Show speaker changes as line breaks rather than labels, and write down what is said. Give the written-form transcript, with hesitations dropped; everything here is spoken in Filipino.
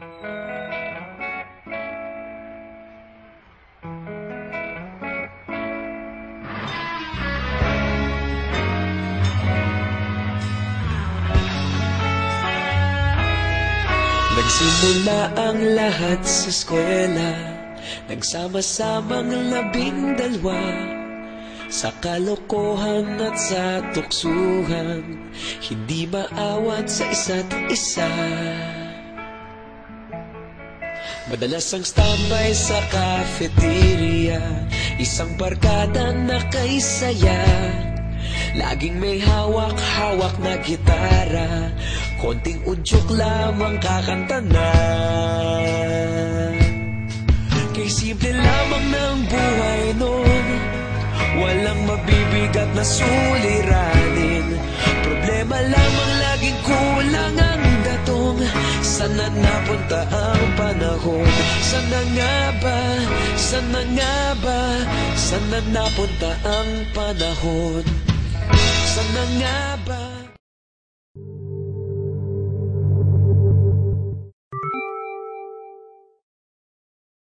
Nagsimula ang lahat sa eskwela, nagsama-samang 12, sa kalokohan at sa tuksuhan, hindi maawat sa isa't isa. Madalas ang standby sa cafeteria, isang barkada na kay saya. Laging may hawak-hawak na gitara, konting udyok lamang kakanta na. Kay simple lamang ng buhay nun, walang mabibigat na suliranin. Problema lamang laging kulang ang gatong. Sana napunta ang panahon? Sana nga ba? Sana nga ba? Sana napunta ang panahon? Sana nga ba?